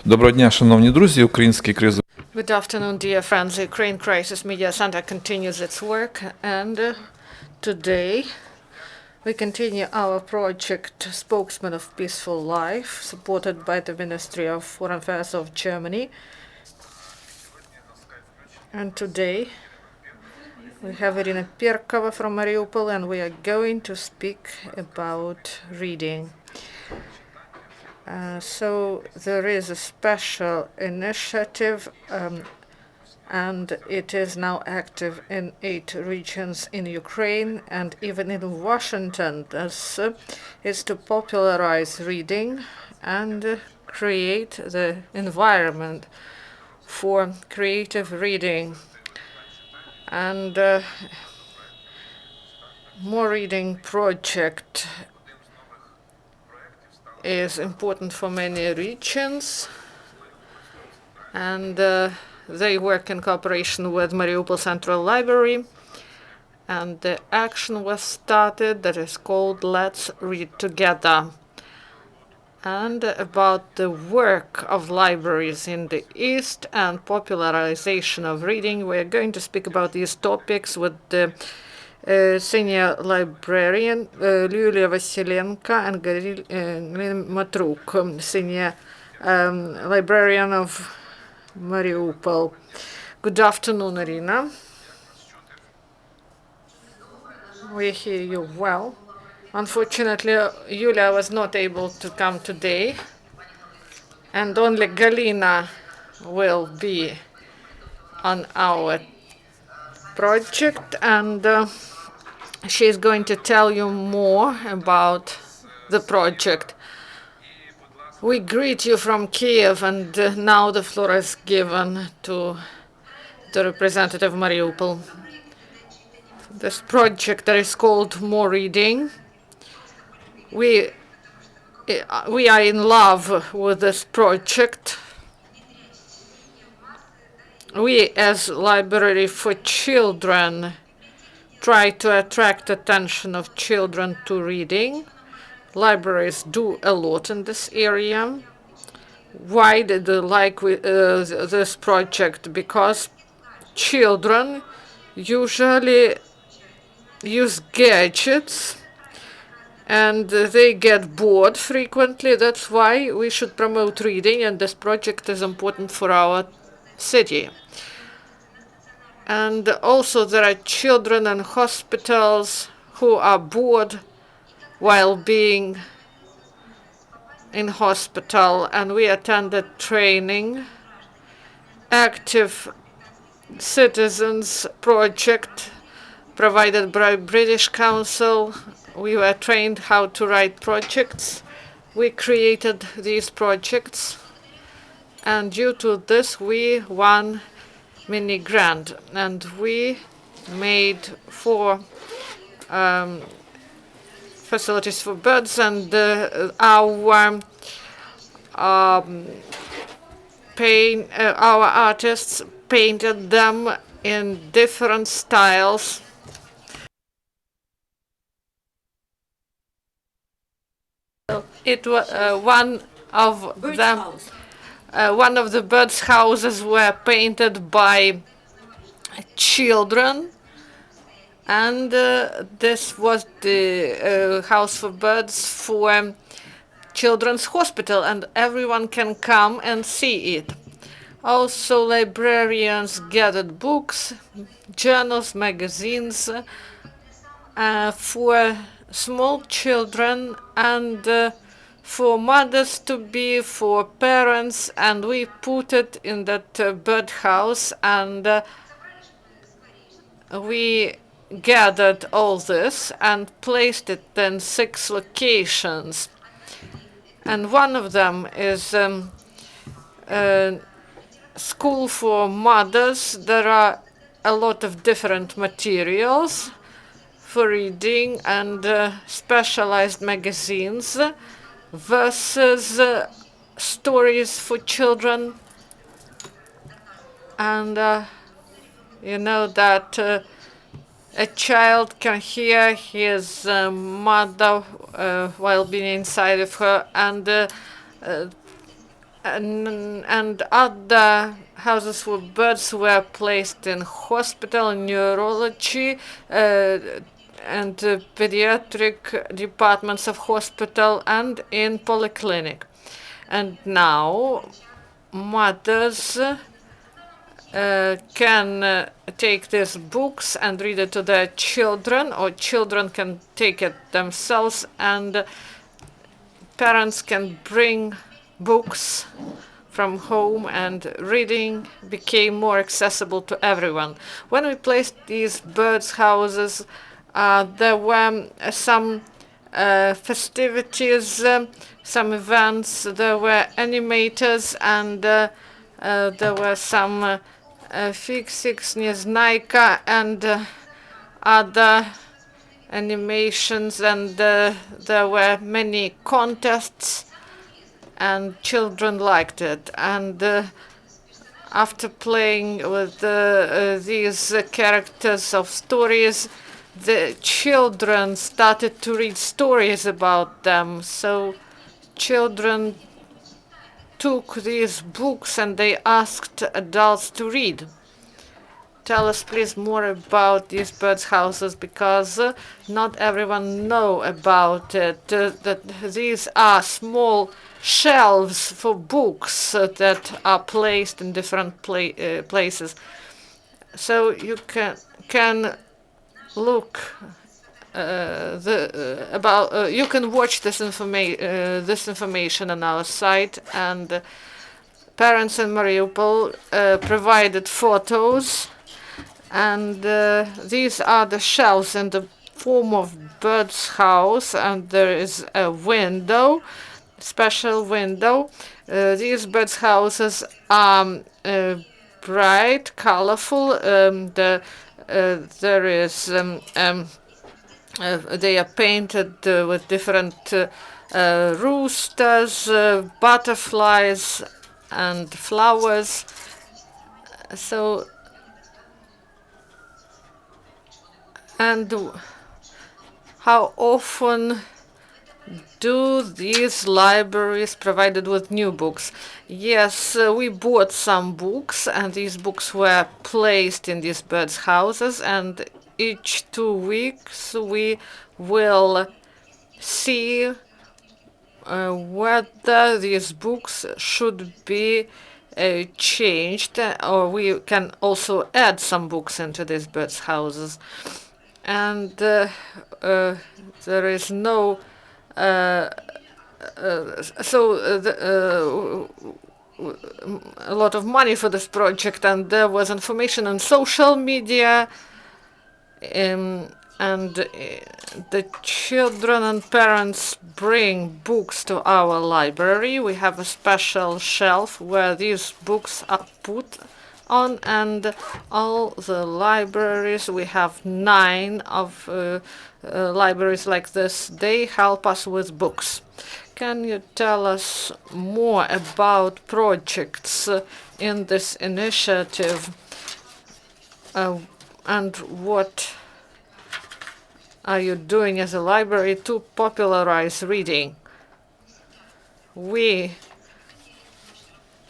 Доброго дня, шановні друзі. Український кризовий Good afternoon, dear friends. The Ukraine Crisis Media Center continues its work, and today we continue our project Spokesman of Peaceful Life, supported by the Ministry of Foreign Affairs of Germany. And today we have Irina Perkova from Mariupol, and we are going to speak about reading. So there is a special initiative, and it is now active in 8 regions in Ukraine and even in Washington. This is to popularize reading and create the environment for creative reading. And more reading project is important for many regions, and they work in cooperation with Mariupol Central Library, and the action was started that is called Let's Read Together. And about the work of libraries in the East and popularization of reading, we're going to speak about these topics with the senior librarian Yulia Vasylenko and Galyna Motruk, senior librarian of Mariupol. Good afternoon, Irina. We hear you well. Unfortunately, Yulia was not able to come today, and only Galyna will be on our project, and she's going to tell you more about the project. We greet you from Kiev, and now the floor is given to the representative of Mariupol. This project that is called More Reading. We are in love with this project. We, as Library for Children, try to attract attention of children to reading. Libraries do a lot in this area. Why did they like this project? Because children usually use gadgets and they get bored frequently. That's why we should promote reading, and this project is important for our city. And also there are children in hospitals who are bored while being in hospital, and we attended training. Active Citizens project provided by British Council. We were trained how to write projects. We created these projects, and due to this we won mini grant, and we made 4 facilities for birds, and our artists painted them in different styles. It was one of the birds' houses were painted by children, and this was the house for birds for children's hospital, and everyone can come and see it. Also, librarians gathered books, journals, magazines for small children and for mothers to be, for parents, and we put it in that bird house, and we gathered all this and placed it in 6 locations. And one of them is school for mothers. There are a lot of different materials for reading and specialized magazines versus stories for children. And you know that a child can hear his mother while being inside of her, and and other houses for birds were placed in hospital, neurology, and pediatric departments of hospital and in polyclinic. And now mothers can take these books and read it to their children, or children can take it themselves, and parents can bring books from home, and reading became more accessible to everyone. When we placed these birds' houses, there were some festivities, some events, there were animators, and there were some Fix Neznajka and other animations, and there were many contests, and children liked it. And after playing with these characters of stories, the children started to read stories about them. So children took these books and they asked adults to read. Tell us, please, more about these birds' houses, because not everyone know about it. That these are small shelves for books that are placed in different places. So you can look you can watch this information on our site, and parents in Mariupol provided photos, and these are the shelves in the form of bird's house, and there is a window, special window. These bird's houses are bright, colorful. There is they are painted with different roosters, butterflies, and flowers. So, and how often do these libraries provided with new books? Yes, we bought some books, and these books were placed in these birds' houses, and each 2 weeks we will see whether these books should be changed, or we can also add some books into these birds' houses. And there is no a lot of money for this project, and there was information on social media, and the children and parents bring books to our library. We have a special shelf where these books are put on, and all the libraries, we have 9 of libraries like this, they help us with books. Can you tell us more about projects in this initiative, and what are you doing as a library to popularize reading? We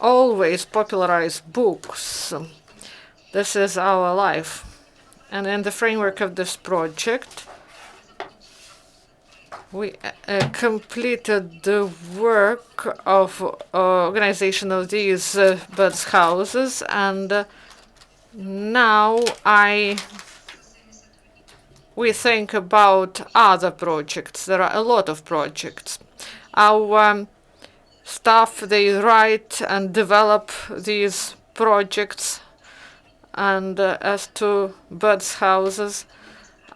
always popularize books. This is our life. And in the framework of this project, we completed the work of organization of these birds' houses, and now we think about other projects. There are a lot of projects. Our staff, they write and develop these projects, and as to birds' houses,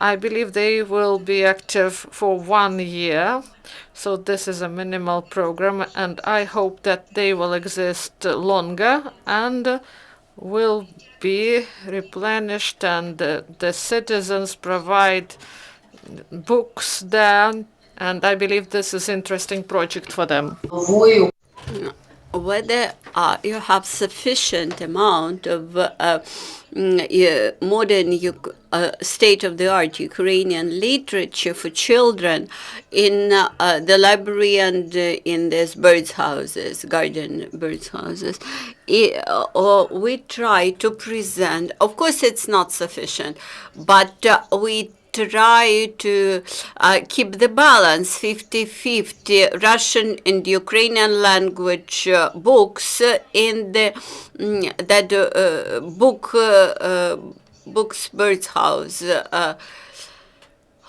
I believe they will be active for 1 year. So this is a minimal program, and I hope that they will exist longer and will be replenished, and the citizens provide books there, and I believe this is an interesting project for them. Whether you have sufficient amount of modern state-of-the-art Ukrainian literature for children in the library and in these birds' houses, garden birds' houses. We try to present, of course it's not sufficient, but we try to keep the balance 50-50 Russian and Ukrainian language books in the books Birds House.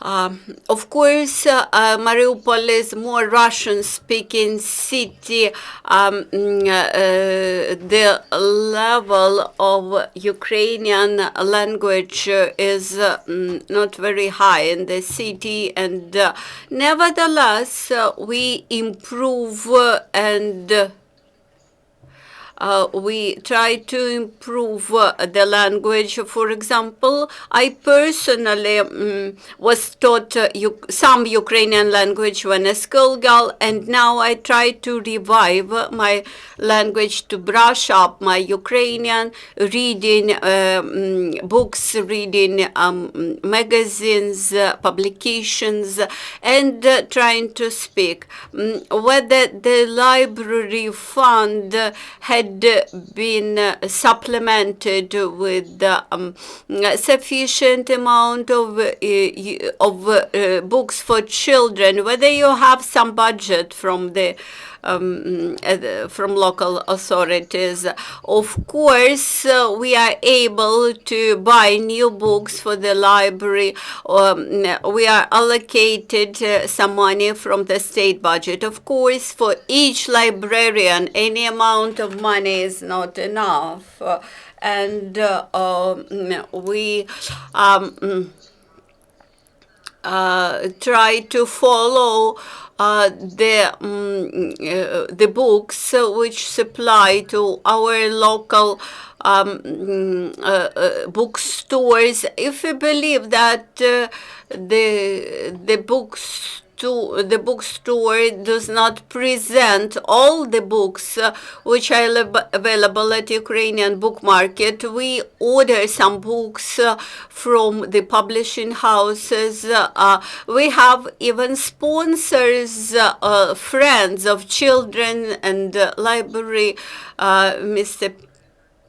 Of course, Mariupol is more Russian-speaking city. The level of Ukrainian language is not very high in the city, and nevertheless, we improve and we try to improve the language. For example, I personally was taught some Ukrainian language when a schoolgirl, and now I try to revive my language, to brush up my Ukrainian, reading books, reading magazines, publications, and trying to speak. Whether the library fund had been supplemented with sufficient amount of books for children, whether you have some budget from the from local authorities. Of course, we are able to buy new books for the library. We are allocated some money from the state budget. Of course, for each librarian, any amount of money is not enough. And we try to follow the books which supply to our local bookstores. If we believe that the bookstore does not present all the books which are available at Ukrainian book market, we order some books from the publishing houses. We have even sponsors, friends of children and library, Mr.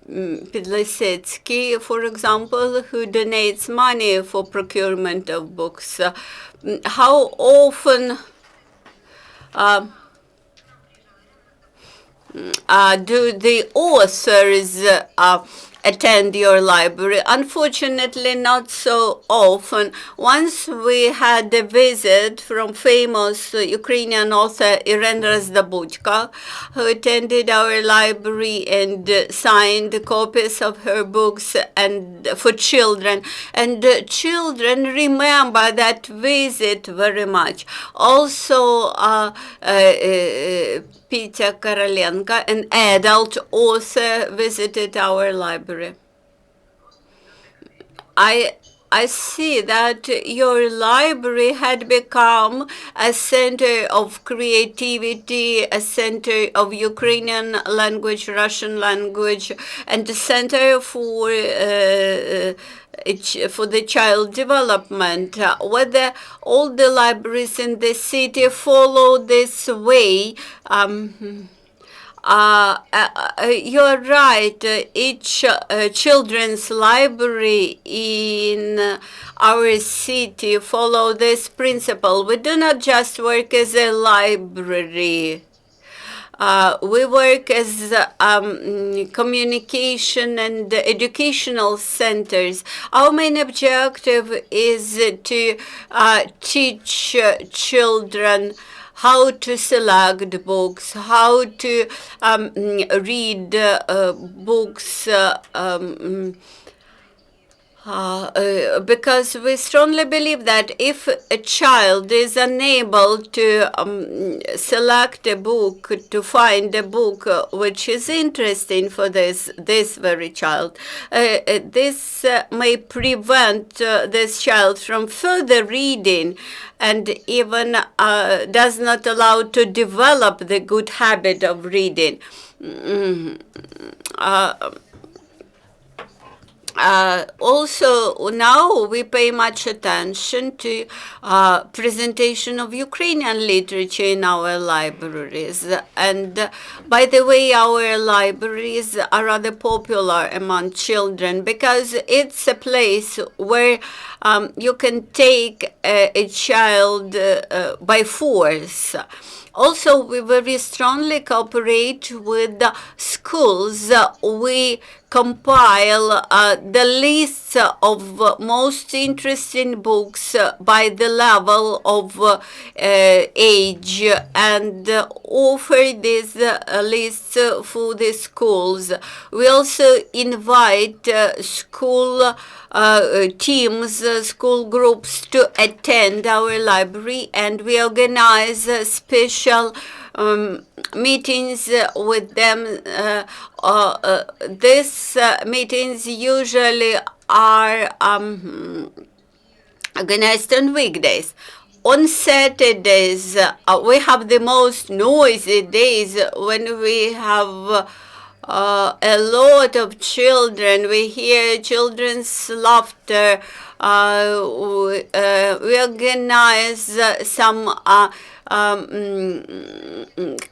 Pidlisetsky, for example, who donates money for procurement of books. How often do the authors attend your library? Unfortunately, not so often. Once we had a visit from famous Ukrainian author Irena Razdabudka, who attended our library and signed copies of her books and for children. And children remember that visit very much. Also, Peter Korolenko, an adult author, visited our library. I see that your library had become a center of creativity, a center of Ukrainian language, Russian language, and a center for the child development. Whether all the libraries in the city follow this way, you're right. Each children's library in our city follow this principle. We do not just work as a library. We work as communication and educational centers. Our main objective is to teach children how to select books, how to read books, because we strongly believe that if a child is unable to select a book, to find a book which is interesting for this very child, this may prevent this child from further reading, and even does not allow to develop the good habit of reading. Also, now we pay much attention to presentation of Ukrainian literature in our libraries. And by the way, our libraries are rather popular among children because it's a place where you can take a child by force. Also, we very strongly cooperate with the schools. We compile the lists of most interesting books by the level of age and offer these lists for the schools. We also invite school teams, school groups to attend our library, and we organize special meetings with them. These meetings usually are organized on weekdays. On Saturdays, we have the most noisy days when we have a lot of children. We hear children's laughter. We organize some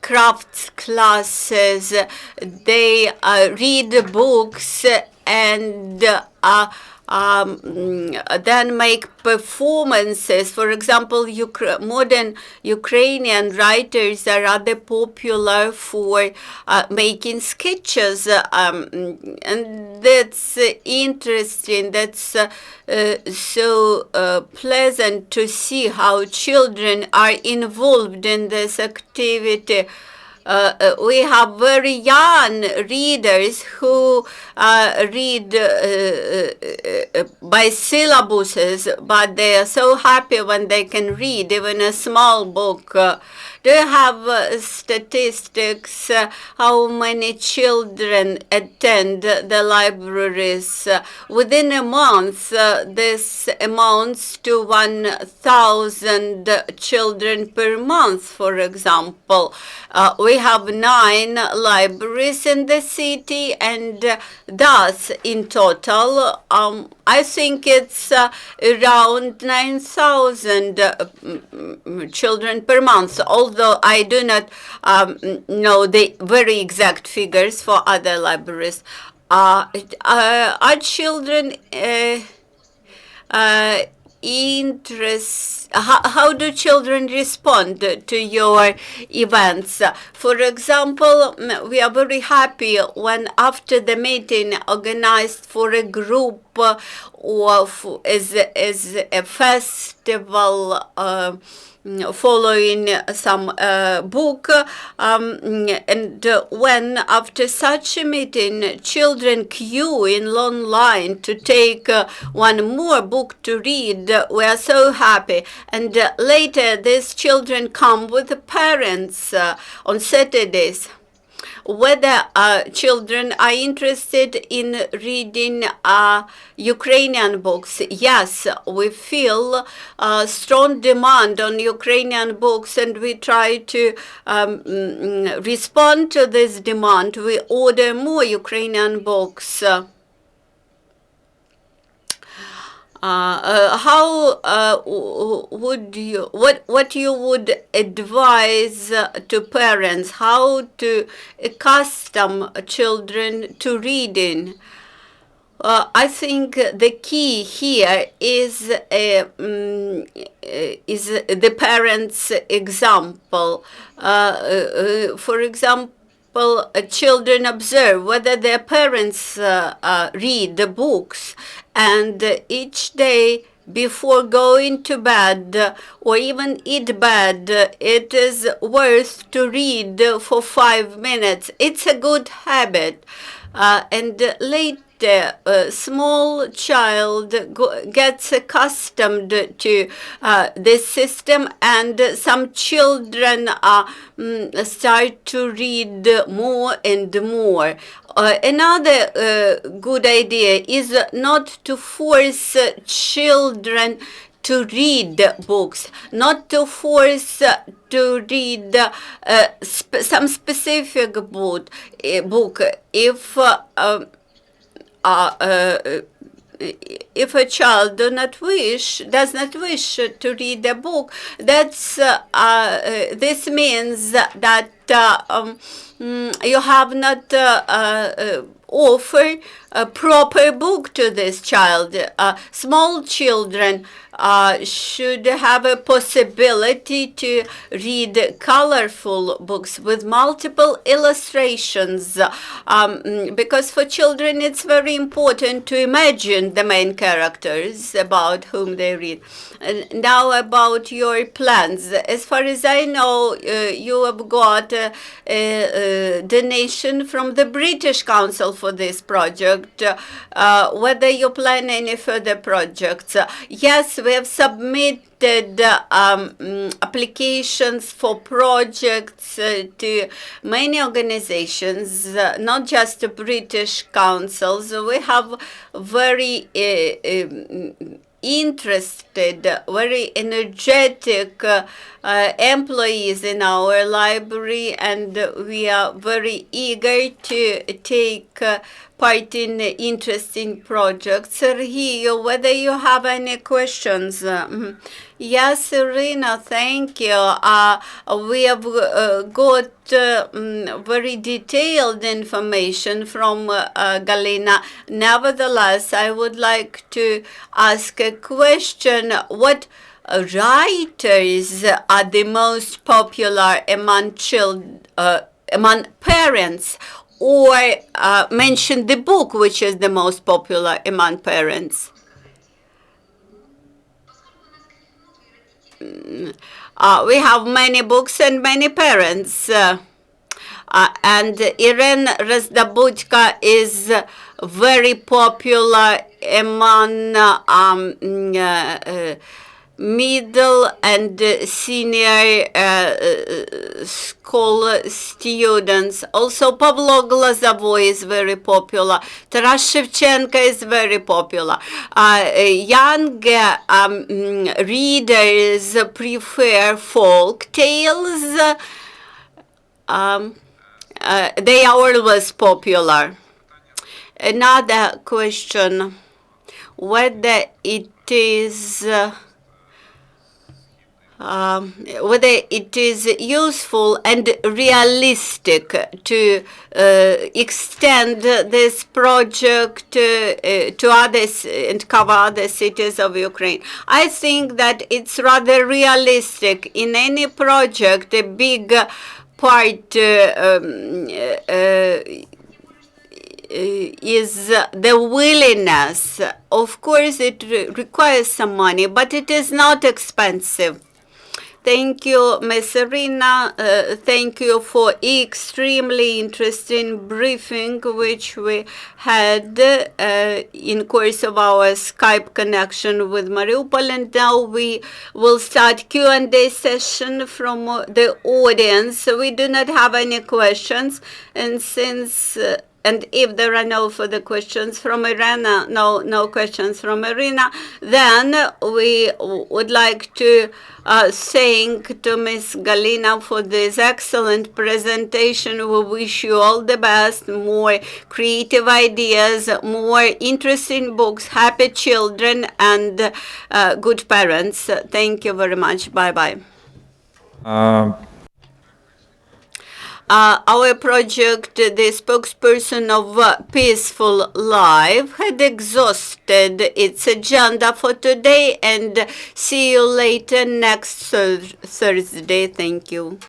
crafts classes. They read books and then make performances. For example, modern Ukrainian writers are rather popular for making sketches, and that's interesting. That's so pleasant to see how children are involved in this activity. We have very young readers who read by syllabuses, but they are so happy when they can read even a small book. Do you have statistics how many children attend the libraries? Within a month, this amounts to 1,000 children per month, for example. We have 9 libraries in the city, and thus in total, I think it's around 9,000 children per month, although I do not know the very exact figures for other libraries. Are children how do children respond to your events? For example, we are very happy when after the meeting organized for a group or as a festival following some book, and when after such a meeting children queue in long line to take one more book to read, we are so happy. And later these children come with the parents on Saturdays. Whether children are interested in reading Ukrainian books. Yes, we feel strong demand on Ukrainian books, and we try to respond to this demand. We order more Ukrainian books. How would you, what you would advise to parents, how to accustom children to reading? I think the key here is the parents' example. For example, children observe whether their parents read the books, and each day before going to bed or even eat bed, it is worth to read for 5 minutes. It's a good habit. And later, a small child gets accustomed to this system, and some children start to read more and more. Another good idea is not to force children to read books, not to force to read some specific book. If if a child does not wish to read a book, this means that you have not offered a proper book to this child. Small children should have a possibility to read colorful books with multiple illustrations, because for children it's very important to imagine the main characters about whom they read. Now about your plans. As far as I know, you have got a donation from the British Council for this project. Whether you plan any further projects? Yes, we have submitted applications for projects to many organizations, not just the British councils. We have very interested, very energetic employees in our library, and we are very eager to take part in interesting projects. Sergio, whether you have any questions? Yes, Irina, thank you. We have got very detailed information from Galyna. Nevertheless, I would like to ask a question. What writers are the most popular among among parents? Or mention the book which is the most popular among parents? We have many books and many parents. And Irina Razdabutka is very popular among middle and senior school students. Also, Pavlo Glazavoy is very popular. Taras Shevchenko is very popular. Young readers prefer folk tales. They are always popular. Another question, whether it is useful and realistic to extend this project to others and cover other cities of Ukraine. I think that it's rather realistic. In any project, a big part is the willingness. Of course, it requires some money, but it is not expensive. Thank you, Ms. Irina. Thank you for extremely interesting briefing which we had in course of our Skype connection with Mariupol. And now we will start Q&A session from the audience. We do not have any questions, and since and if there are no further questions from Irina, no questions from Irina, then we would like to thank to Ms. Galyna for this excellent presentation. We wish you all the best, more creative ideas, more interesting books, happy children, and good parents. Thank you very much. Bye-bye. Our project, the spokesperson of Peaceful Life, had exhausted its agenda for today, and see you later next Thursday. Thank you.